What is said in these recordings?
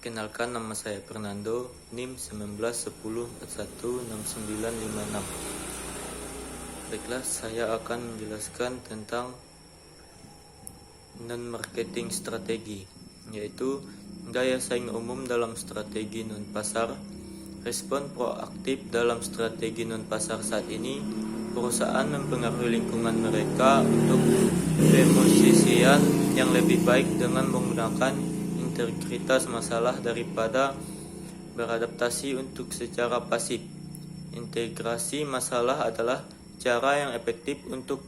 Kenalkan, nama saya Fernando, NIM 1910416956. Baiklah, saya akan menjelaskan tentang non-marketing strategi, yaitu gaya saing umum dalam strategi non-pasar. Respon proaktif dalam strategi non-pasar saat ini, perusahaan mempengaruhi lingkungan mereka untuk pemosisian yang lebih baik dengan menggunakan integritas masalah daripada beradaptasi untuk secara pasif. Integrasi masalah adalah cara yang efektif untuk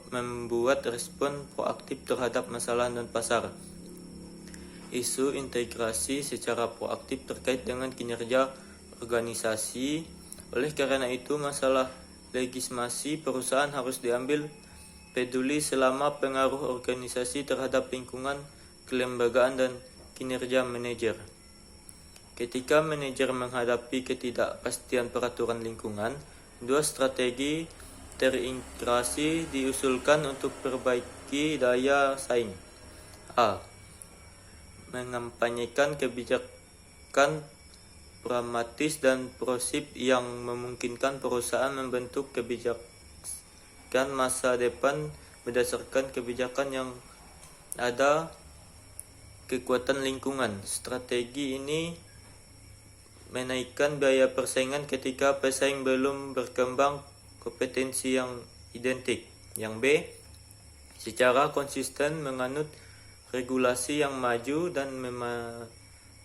membuat respon proaktif terhadap masalah non-pasar. Isu integrasi secara proaktif terkait dengan kinerja organisasi. Oleh karena itu, masalah legislasi perusahaan harus diambil peduli selama pengaruh organisasi terhadap lingkungan, kelembagaan, dan kinerja manajer. Ketika manajer menghadapi ketidakpastian peraturan lingkungan, dua strategi terintegrasi diusulkan untuk perbaiki daya saing. A. Mengampanyekan kebijakan pragmatis dan progresif yang memungkinkan perusahaan membentuk kebijakan masa depan berdasarkan kebijakan yang ada kekuatan lingkungan. Strategi ini menaikkan biaya persaingan ketika pesaing belum berkembang kompetensi yang identik. Yang B, secara konsisten menganut regulasi yang maju dan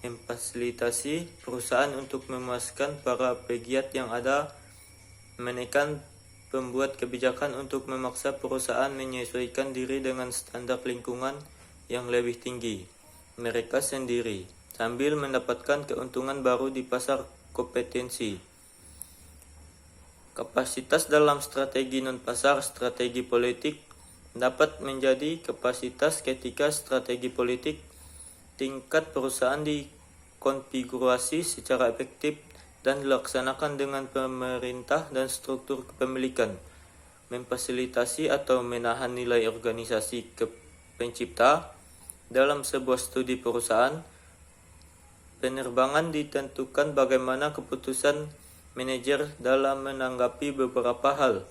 memfasilitasi perusahaan untuk memuaskan para pegiat yang ada, menekan pembuat kebijakan untuk memaksa perusahaan menyesuaikan diri dengan standar lingkungan yang lebih tinggi mereka sendiri, sambil mendapatkan keuntungan baru di pasar kompetensi. Kapasitas dalam strategi non-pasar. Strategi politik dapat menjadi kapasitas ketika strategi politik tingkat perusahaan dikonfigurasi secara efektif dan dilaksanakan dengan pemerintah dan struktur kepemilikan, memfasilitasi atau menahan nilai organisasi pencipta. Dalam sebuah studi perusahaan, penerbangan ditentukan bagaimana keputusan manajer dalam menanggapi beberapa hal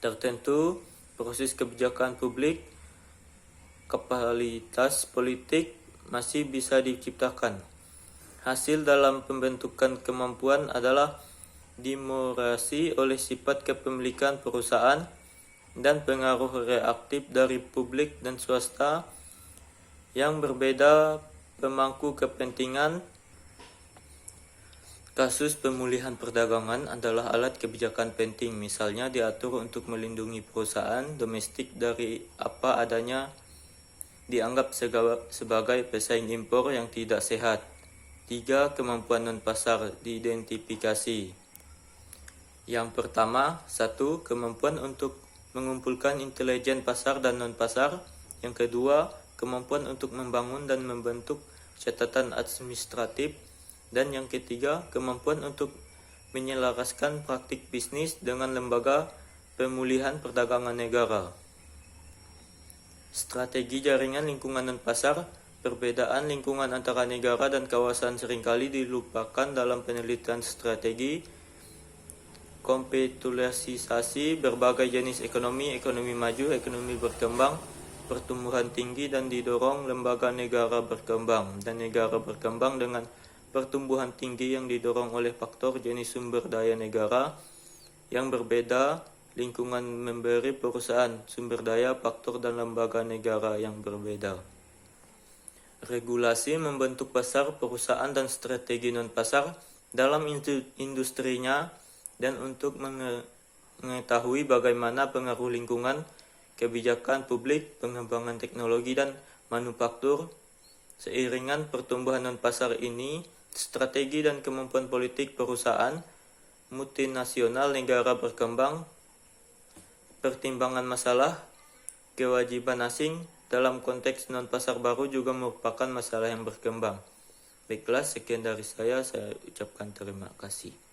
tertentu, proses kebijakan publik, kapabilitas politik masih bisa diciptakan. Hasil dalam pembentukan kemampuan adalah dimorasi oleh sifat kepemilikan perusahaan dan pengaruh reaktif dari publik dan swasta yang berbeda pemangku kepentingan. Kasus pemulihan perdagangan adalah alat kebijakan penting, misalnya diatur untuk melindungi perusahaan domestik dari apa adanya dianggap sebagai pesaing impor yang tidak sehat. 3. Kemampuan non-pasar diidentifikasi. Yang pertama, 1. Kemampuan untuk mengumpulkan intelijen pasar dan non-pasar. Yang kedua, kemampuan untuk membangun dan membentuk catatan administratif. Dan yang ketiga, kemampuan untuk menyelaraskan praktik bisnis dengan lembaga pemulihan perdagangan negara. Strategi jaringan lingkungan non-pasar. Perbedaan lingkungan antara negara dan kawasan seringkali dilupakan dalam penelitian strategi. Kompetualisasi berbagai jenis ekonomi maju, ekonomi berkembang, pertumbuhan tinggi, dan didorong lembaga negara berkembang, dan negara berkembang dengan pertumbuhan tinggi yang didorong oleh faktor jenis sumber daya negara yang berbeda. Lingkungan memberi perusahaan sumber daya, faktor, dan lembaga negara yang berbeda. Regulasi membentuk pasar perusahaan dan strategi non-pasar dalam industrinya, dan untuk mengetahui bagaimana pengaruh lingkungan, kebijakan publik, pengembangan teknologi, dan manufaktur. Seiringan pertumbuhan non-pasar ini, strategi dan kemampuan politik perusahaan multinasional negara berkembang, pertimbangan masalah, kewajiban asing dalam konteks non-pasar baru juga merupakan masalah yang berkembang. Baiklah, sekian dari saya ucapkan terima kasih.